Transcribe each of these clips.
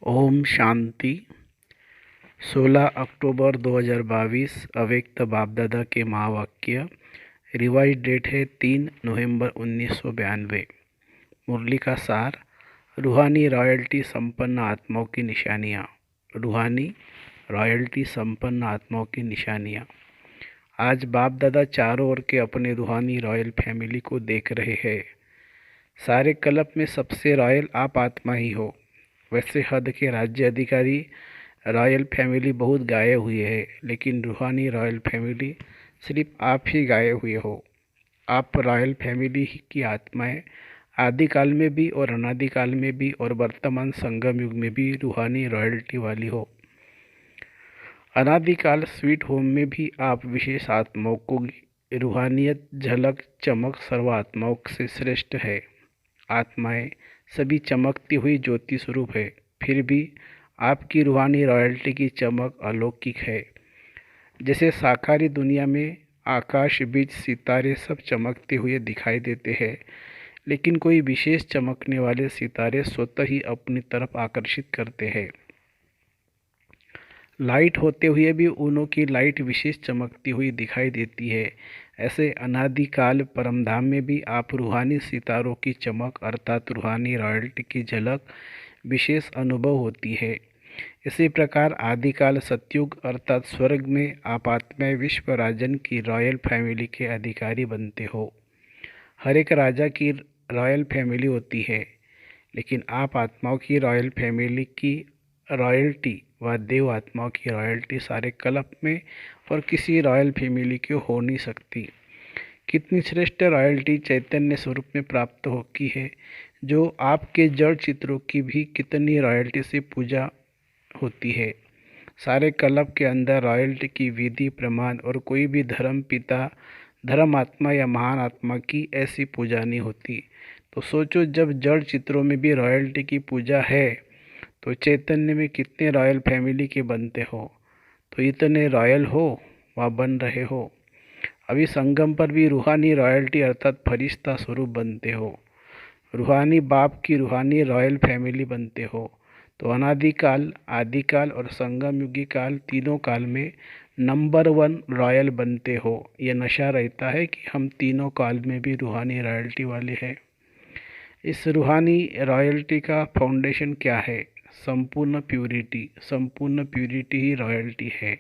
ओम शांति। 16 अक्टूबर 2022 अव्यक्त बाप-दादा के महावाक्य। रिवाइज डेट है 3 नवंबर 1992। मुरली का सार। रूहानी रॉयल्टी संपन्न आत्माओं की निशानियाँ। रूहानी रॉयल्टी संपन्न आत्माओं की निशानियाँ। आज बाप दादा चारों ओर के अपने रूहानी रॉयल फैमिली को देख रहे हैं। सारे कल्प में सबसे रॉयल आप आत्मा ही हो। वैसे हद के राज्य अधिकारी रॉयल फैमिली बहुत गाए हुए हैं, लेकिन रूहानी रॉयल फैमिली सिर्फ आप ही गाए हुए हो। आप रॉयल फैमिली की आत्माएं आदिकाल में भी और अनादिकाल में भी और वर्तमान संगम युग में भी रूहानी रॉयल्टी वाली हो। अनादिकाल स्वीट होम में भी आप विशेष आत्माओं को रूहानियत झलक चमक सर्व आत्माओं से श्रेष्ठ है। आत्माएं सभी चमकती हुई ज्योति स्वरूप है, फिर भी आपकी रूहानी रॉयल्टी की चमक अलौकिक है। जैसे साकारी दुनिया में आकाश बीज सितारे सब चमकते हुए दिखाई देते हैं, लेकिन कोई विशेष चमकने वाले सितारे स्वतः ही अपनी तरफ आकर्षित करते हैं। लाइट होते हुए भी उनों की लाइट विशेष चमकती हुई दिखाई देती है। ऐसे अनादिकाल परमधाम में भी आप रूहानी सितारों की चमक अर्थात रूहानी रॉयल्टी की झलक विशेष अनुभव होती है। इसी प्रकार आदिकाल सतयुग अर्थात स्वर्ग में आप आत्माएं विश्व राजन की रॉयल फैमिली के अधिकारी बनते हो। हर एक राजा की रॉयल फैमिली होती है, लेकिन आप आत्माओं की रॉयल फैमिली की रॉयल्टी व देव आत्माओं की रॉयल्टी सारे कल्प में और किसी रॉयल फैमिली की हो नहीं सकती। कितनी श्रेष्ठ रॉयल्टी चैतन्य स्वरूप में प्राप्त होती है, जो आपके जड़ चित्रों की भी कितनी रॉयल्टी से पूजा होती है। सारे कल्प के अंदर रॉयल्टी की विधि प्रमाण और कोई भी धर्म पिता धर्म आत्मा या महान आत्मा की ऐसी पूजा नहीं होती। तो सोचो, जब जड़ चित्रों में भी रॉयल्टी की पूजा है तो चैतन्य में कितने रॉयल फैमिली के बनते हो। तो इतने रॉयल हो व बन रहे हो। अभी संगम पर भी रूहानी रॉयल्टी अर्थात फरिश्ता स्वरूप बनते हो। रूहानी बाप की रूहानी रॉयल फैमिली बनते हो। तो अनादिकाल आदिकाल और संगम युगी काल तीनों काल में नंबर 1 रॉयल बनते हो। ये नशा रहता है कि हम तीनों काल में भी रूहानी रॉयल्टी वाले हैं। इस रूहानी रॉयल्टी का फाउंडेशन क्या है? संपूर्ण प्यूरिटी। संपूर्ण प्यूरिटी ही रॉयल्टी है।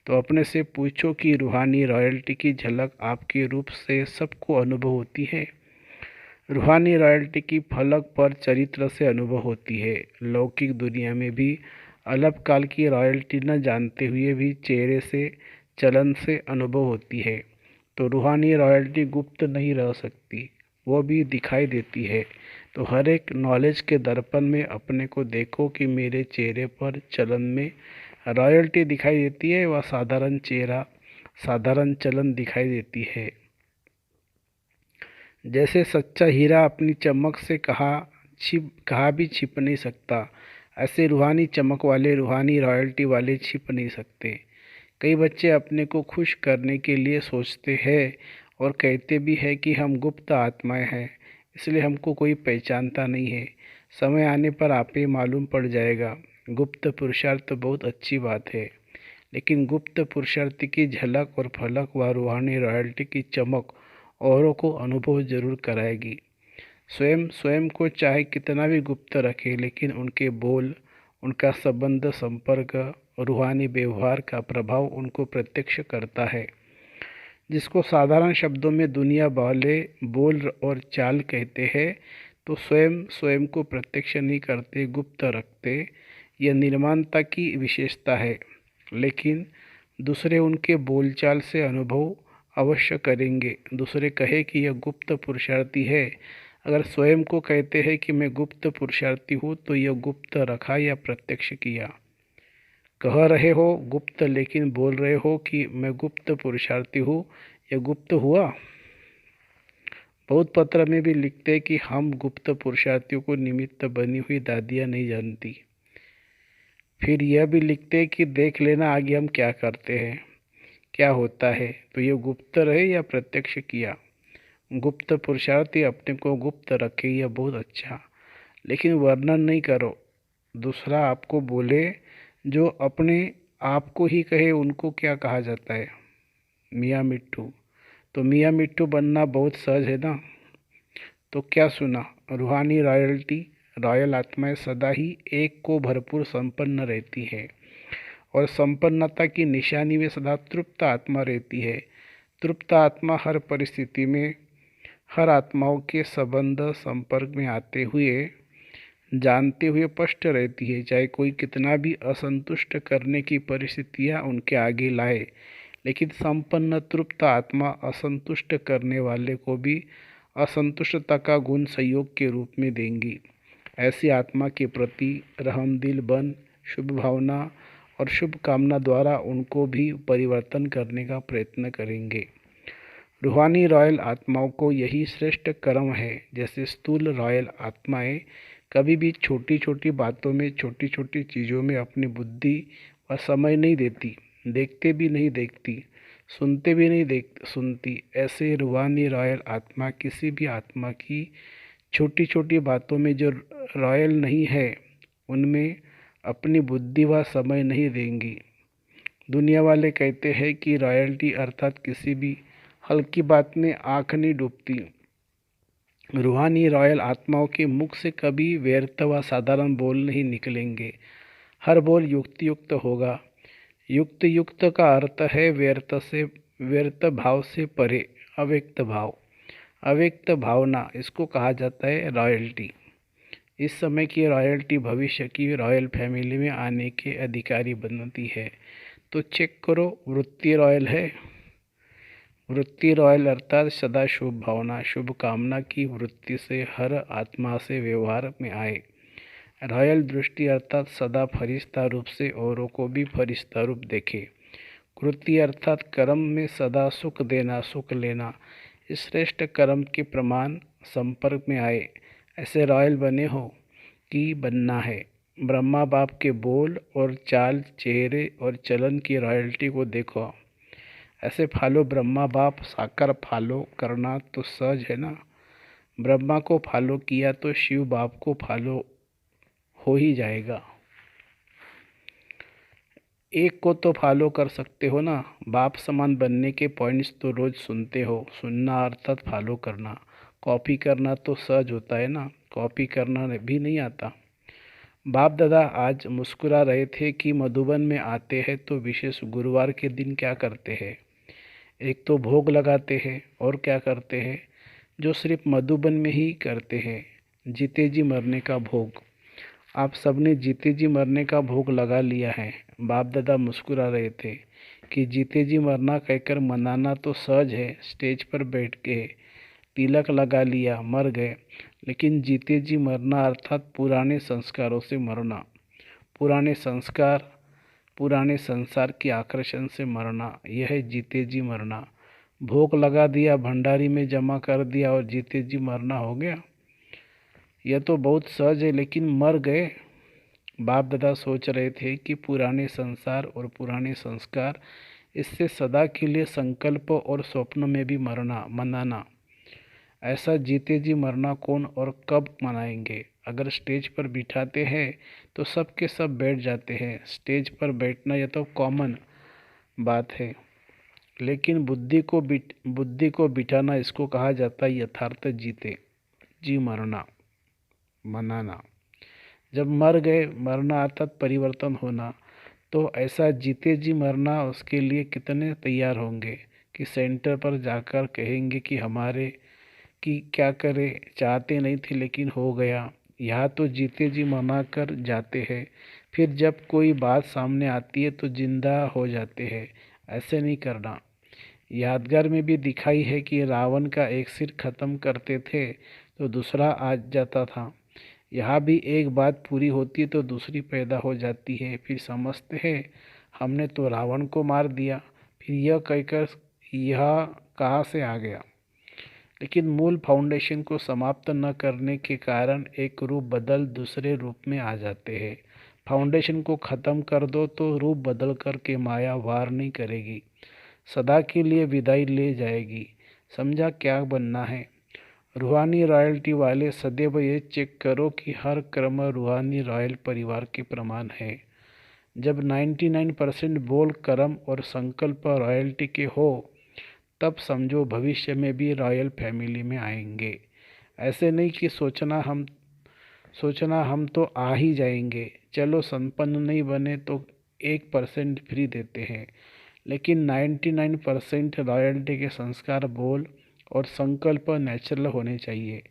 तो अपने से पूछो कि रूहानी रॉयल्टी की झलक आपके रूप से सबको अनुभव होती है। रूहानी रॉयल्टी की फलक पर चरित्र से अनुभव होती है। लौकिक दुनिया में भी अल्पकाल की रॉयल्टी न जानते हुए भी चेहरे से चलन से अनुभव होती है। तो रूहानी रॉयल्टी गुप्त नहीं रह सकती, वो भी दिखाई देती है। तो हर एक नॉलेज के दर्पण में अपने को देखो कि मेरे चेहरे पर चलन में रॉयल्टी दिखाई देती है व साधारण चेहरा साधारण चलन दिखाई देती है। जैसे सच्चा हीरा अपनी चमक से कहा भी छिप नहीं सकता, ऐसे रूहानी चमक वाले रूहानी रॉयल्टी वाले छिप नहीं सकते। कई बच्चे अपने को खुश करने के लिए सोचते हैं और कहते भी हैं कि हम गुप्त आत्माएं हैं, इसलिए हमको कोई पहचानता नहीं है। समय आने पर आप ही मालूम पड़ जाएगा। गुप्त पुरुषार्थ बहुत अच्छी बात है, लेकिन गुप्त पुरुषार्थ की झलक और फलक व रूहानी रॉयल्टी की चमक औरों को अनुभव जरूर कराएगी। स्वयं स्वयं को चाहे कितना भी गुप्त रखे, लेकिन उनके बोल, उनका संबंध संपर्क रूहानी व्यवहार का प्रभाव उनको प्रत्यक्ष करता है। जिसको साधारण शब्दों में दुनिया वाले बोल और चाल कहते हैं, तो स्वयं स्वयं को प्रत्यक्ष नहीं करते, गुप्त रखते। यह निर्माणता की विशेषता है, लेकिन दूसरे उनके बोलचाल से अनुभव अवश्य करेंगे। दूसरे कहे कि यह गुप्त पुरुषार्थी है, अगर स्वयं को कहते हैं कि मैं गुप्त पुरुषार्थी हूँ, तो यह गुप्त रखा या प्रत्यक्ष किया। कह रहे हो गुप्त, लेकिन बोल रहे हो कि मैं गुप्त पुरुषार्थी हूँ, यह गुप्त हुआ। बहुत पत्र में भी लिखते कि हम गुप्त पुरुषार्थियों को निमित्त बनी हुई दादियाँ नहीं जानती। फिर यह भी लिखते कि देख लेना आगे हम क्या करते हैं, क्या होता है। तो ये गुप्त रहे या प्रत्यक्ष किया। गुप्त पुरुषार्थी अपने को गुप्त रखे, यह बहुत अच्छा, लेकिन वर्णन नहीं करो। दूसरा आपको बोले, जो अपने आप को ही कहे उनको क्या कहा जाता है? मियाँ मिट्ठू। तो मियाँ मिट्ठू बनना बहुत सहज है ना। तो क्या सुना? रूहानी रॉयल्टी, रॉयल आत्माएं सदा ही एक को भरपूर संपन्न रहती है और संपन्नता की निशानी में सदा तृप्त आत्मा रहती है। तृप्त आत्मा हर परिस्थिति में हर आत्माओं के संबंध संपर्क में आते हुए जानते हुए स्पष्ट रहती है, चाहे कोई कितना भी असंतुष्ट करने की परिस्थितियां उनके आगे लाए। लेकिन संपन्न तृप्त आत्मा असंतुष्ट करने वाले को भी असंतुष्टता का गुण संयोग के रूप में देंगी। ऐसी आत्मा के प्रति रहमदिल बन शुभ भावना और शुभ कामना द्वारा उनको भी परिवर्तन करने का प्रयत्न करेंगे। रूहानी रॉयल आत्माओं को यही श्रेष्ठ कर्म है। जैसे स्थूल रॉयल आत्माएं कभी भी छोटी छोटी बातों में, छोटी छोटी चीज़ों में अपनी बुद्धि व समय नहीं देती, देखते भी नहीं देखती, सुनते भी नहीं सुनती, ऐसे रूहानी रॉयल आत्मा किसी भी आत्मा की छोटी छोटी बातों में जो रॉयल नहीं है उनमें अपनी बुद्धि व समय नहीं देंगी। दुनिया वाले कहते हैं कि रॉयल्टी अर्थात किसी भी हल्की बात में आँख नहीं डूबती। रूहानी रॉयल आत्माओं के मुख से कभी व्यर्थ व साधारण बोल नहीं निकलेंगे। हर बोल युक्तियुक्त होगा। युक्त युक्त का अर्थ है व्यर्थ भाव से परे अव्यक्त भाव, अव्यक्त भावना, इसको कहा जाता है रॉयल्टी। इस समय की रॉयल्टी भविष्य की रॉयल फैमिली में आने के अधिकारी बनती है। तो चेक करो, वृत्ति रॉयल है। वृत्ति रॉयल अर्थात सदा शुभ भावना, शुभ कामना की वृत्ति से हर आत्मा से व्यवहार में आए। रॉयल दृष्टि अर्थात सदा फरिश्ता रूप से औरों को भी फरिश्ता रूप देखे। कृति अर्थात कर्म में सदा सुख देना, सुख लेना। इस श्रेष्ठ कर्म के प्रमाण संपर्क में आए। ऐसे रॉयल बने हो कि बनना है। ब्रह्मा बाप के बोल और चाल, चेहरे और चलन की रॉयल्टी को देखो। ऐसे फॉलो ब्रह्मा बाप साकार फॉलो करना तो सहज है ना। ब्रह्मा को फॉलो किया तो शिव बाप को फॉलो हो ही जाएगा। एक को तो फॉलो कर सकते हो ना। बाप समान बनने के पॉइंट्स तो रोज सुनते हो। सुनना अर्थात फॉलो करना। कॉपी करना तो सहज होता है ना, कॉपी करना भी नहीं आता। बाप दादा आज मुस्कुरा रहे थे कि मधुबन में आते हैं तो विशेष गुरुवार के दिन क्या करते हैं? एक तो भोग लगाते हैं और क्या करते हैं जो सिर्फ मधुबन में ही करते हैं, जीते जी मरने का भोग। आप सबने जीते जी मरने का भोग लगा लिया है। बाप दादा मुस्कुरा रहे थे कि जीते जी मरना कहकर मनाना तो सहज है, स्टेज पर बैठ के तिलक लगा लिया, मर गए। लेकिन जीते जी मरना अर्थात पुराने संस्कारों से मरना, पुराने संस्कार, पुराने संसार की आकर्षण से मरना, यह है जीते जी मरना। भोग लगा दिया, भंडारी में जमा कर दिया और जीते जी मरना हो गया। यह तो बहुत सहज है, लेकिन मर गए। बाप दादा सोच रहे थे कि पुराने संसार और पुराने संस्कार, इससे सदा के लिए संकल्प और स्वप्न में भी मनाना। ऐसा जीते जी मरना कौन और कब मनाएंगे? अगर स्टेज पर बिठाते हैं तो सब के सब बैठ जाते हैं। स्टेज पर बैठना यह तो कॉमन बात है, लेकिन बुद्धि को बिठाना, इसको कहा जाता है यथार्थ जीते जी मरना, मनाना। जब मर गए, मरना अर्थात परिवर्तन होना। तो ऐसा जीते जी मरना, उसके लिए कितने तैयार होंगे कि सेंटर पर जाकर कहेंगे कि हमारे कि क्या करें, चाहते नहीं थे लेकिन हो गया। यहाँ तो जीते जी मना कर जाते हैं, फिर जब कोई बात सामने आती है तो जिंदा हो जाते हैं। ऐसे नहीं करना। यादगार में भी दिखाई है कि रावण का एक सिर खत्म करते थे तो दूसरा आ जाता था। यहाँ भी एक बात पूरी होती है तो दूसरी पैदा हो जाती है। फिर समझते हैं हमने तो रावण को मार दिया, फिर यह कहकर यह कहाँ से आ गया। लेकिन मूल फाउंडेशन को समाप्त न करने के कारण एक रूप बदल दूसरे रूप में आ जाते हैं। फाउंडेशन को ख़त्म कर दो तो रूप बदल कर के माया वार नहीं करेगी, सदा के लिए विदाई ले जाएगी। समझा क्या बनना है? रूहानी रॉयल्टी वाले सदैव ये चेक करो कि हर क्रम रूहानी रॉयल परिवार के प्रमाण है। जब 99% बोल कर्म और संकल्प रॉयल्टी के हो तब समझो भविष्य में भी रॉयल फैमिली में आएंगे। ऐसे नहीं कि सोचना हम तो आ ही जाएंगे, चलो संपन्न नहीं बने तो 1% फ्री देते हैं, लेकिन 99% रॉयल्टी के संस्कार बोल और संकल्प नेचुरल होने चाहिए।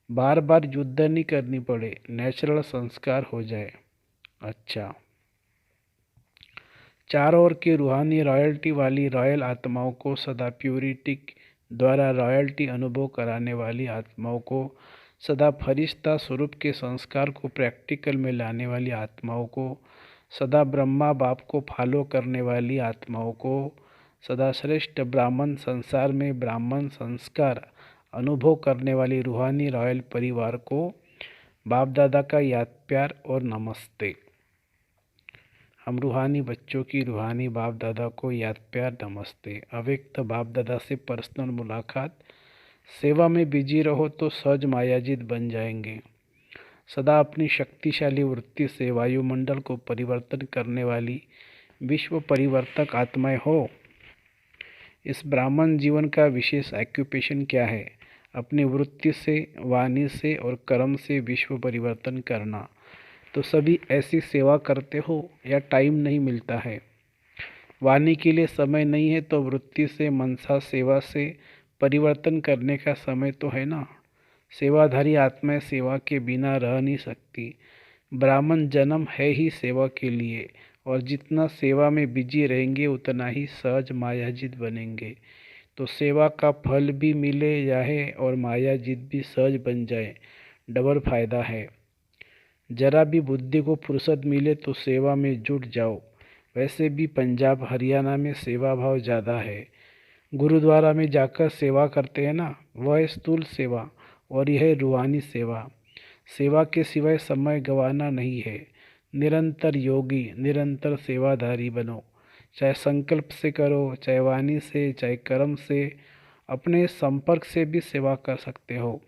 बार बार युद्ध नहीं करनी पड़े, नेचुरल संस्कार हो जाए। अच्छा, चारों ओर की रूहानी रॉयल्टी वाली रॉयल आत्माओं को सदा प्यूरिटी द्वारा रॉयल्टी अनुभव कराने वाली आत्माओं को, सदा फरिश्ता स्वरूप के संस्कार को प्रैक्टिकल में लाने वाली आत्माओं को, सदा ब्रह्मा बाप को फॉलो करने वाली आत्माओं को, सदा श्रेष्ठ ब्राह्मण संसार में ब्राह्मण संस्कार अनुभव करने वाली रूहानी रॉयल परिवार को बाप दादा का याद प्यार और नमस्ते। हम रूहानी बच्चों की रूहानी बाप दादा को याद प्यार नमस्ते। अव्यक्त बाप दादा से पर्सनल मुलाकात। सेवा में बिजी रहो तो सहज मायाजित बन जाएंगे। सदा अपनी शक्तिशाली वृत्ति से वायुमंडल को परिवर्तन करने वाली विश्व परिवर्तक आत्माएं हो। इस ब्राह्मण जीवन का विशेष ऑक्यूपेशन क्या है? अपनी वृत्ति से, वाणी से और कर्म से विश्व परिवर्तन करना। तो सभी ऐसी सेवा करते हो या टाइम नहीं मिलता है? वाणी के लिए समय नहीं है तो वृत्ति से, मनसा सेवा से परिवर्तन करने का समय तो है ना। सेवाधारी आत्माएं सेवा के बिना रह नहीं सकती। ब्राह्मण जन्म है ही सेवा के लिए, और जितना सेवा में बिजी रहेंगे उतना ही सहज मायाजित बनेंगे। तो सेवा का फल भी मिले जाए और मायाजित भी सहज बन जाए, डबल फायदा है। जरा भी बुद्धि को फुर्सत मिले तो सेवा में जुट जाओ। वैसे भी पंजाब हरियाणा में सेवा भाव ज़्यादा है। गुरुद्वारा में जाकर सेवा करते हैं ना, वह स्थूल सेवा और यह रूहानी सेवा। सेवा के सिवाय समय गंवाना नहीं है। निरंतर योगी, निरंतर सेवाधारी बनो। चाहे संकल्प से करो, चाहे वाणी से, चाहे कर्म से। अपने संपर्क से भी सेवा कर सकते हो।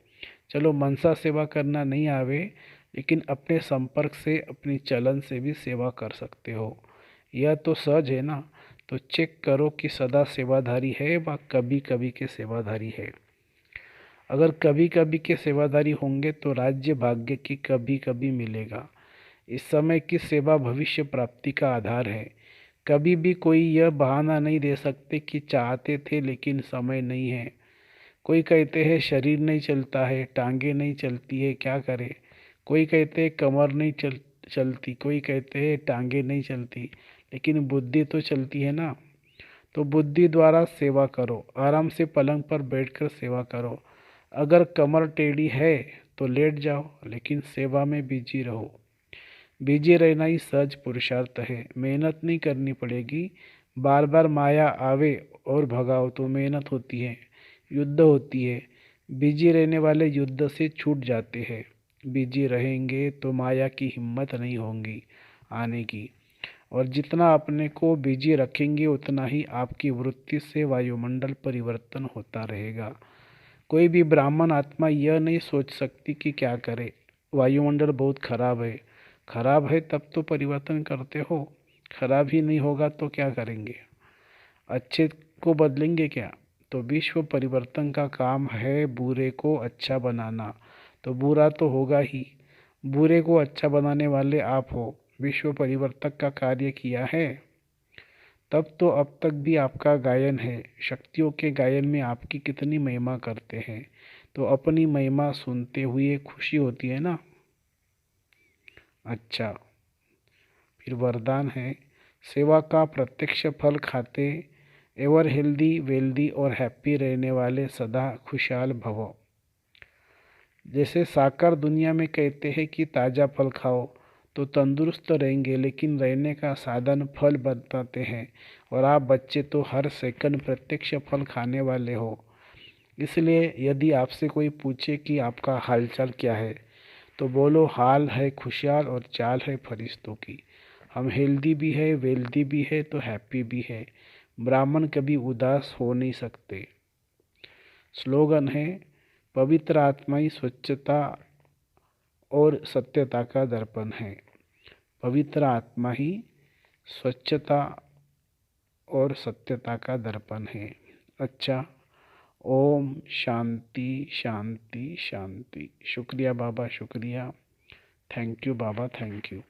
चलो मनसा सेवा करना नहीं आवे, लेकिन अपने संपर्क से, अपनी चलन से भी सेवा कर सकते हो। यह तो सहज है ना। तो चेक करो कि सदा सेवाधारी है व कभी कभी के सेवाधारी है। अगर कभी कभी के सेवाधारी होंगे तो राज्य भाग्य की कभी कभी मिलेगा। इस समय की सेवा भविष्य प्राप्ति का आधार है। कभी भी कोई यह बहाना नहीं दे सकते कि चाहते थे लेकिन समय नहीं है। कोई कहते हैं शरीर नहीं चलता है, टांगे नहीं चलती है, क्या करे। कोई कहते हैं कमर नहीं चलती, कोई कहते हैं टांगे नहीं चलती, लेकिन बुद्धि तो चलती है ना। तो बुद्धि द्वारा सेवा करो। आराम से पलंग पर बैठकर सेवा करो। अगर कमर टेढ़ी है तो लेट जाओ, लेकिन सेवा में बिजी रहो। बिजी रहना ही सहज पुरुषार्थ है। मेहनत नहीं करनी पड़ेगी। बार बार माया आवे और भगाओ तो मेहनत होती है, युद्ध होती है। बिजी रहने वाले युद्ध से छूट जाते हैं। बिजी रहेंगे तो माया की हिम्मत नहीं होगी आने की। और जितना अपने को बिजी रखेंगे उतना ही आपकी वृत्ति से वायुमंडल परिवर्तन होता रहेगा। कोई भी ब्राह्मण आत्मा यह नहीं सोच सकती कि क्या करे, वायुमंडल बहुत खराब है। खराब है तब तो परिवर्तन करते हो। खराब ही नहीं होगा तो क्या करेंगे? अच्छे को बदलेंगे क्या? तो विश्व परिवर्तन का काम है बुरे को अच्छा बनाना। तो बुरा तो होगा ही। बुरे को अच्छा बनाने वाले आप हो। विश्व परिवर्तक का कार्य किया है तब तो अब तक भी आपका गायन है। शक्तियों के गायन में आपकी कितनी महिमा करते हैं। तो अपनी महिमा सुनते हुए खुशी होती है ना। अच्छा, फिर वरदान है, सेवा का प्रत्यक्ष फल खाते एवर हेल्दी वेल्दी और हैप्पी रहने वाले सदा खुशहाल भवो। जैसे साकार दुनिया में कहते हैं कि ताज़ा फल खाओ तो तंदुरुस्त रहेंगे, लेकिन रहने का साधन फल बताते हैं। और आप बच्चे तो हर सेकंड प्रत्यक्ष फल खाने वाले हो। इसलिए यदि आपसे कोई पूछे कि आपका हालचाल क्या है तो बोलो हाल है खुशहाल और चाल है फरिश्तों की। हम हेल्दी भी है, वेल्दी भी है तो हैप्पी भी है। ब्राह्मण कभी उदास हो नहीं सकते। स्लोगन है, पवित्र आत्मा ही स्वच्छता और सत्यता का दर्पण है। पवित्र आत्मा ही स्वच्छता और सत्यता का दर्पण है। अच्छा, ओम शांति शांति शांति। शुक्रिया बाबा, शुक्रिया। Thank you Baba, thank you.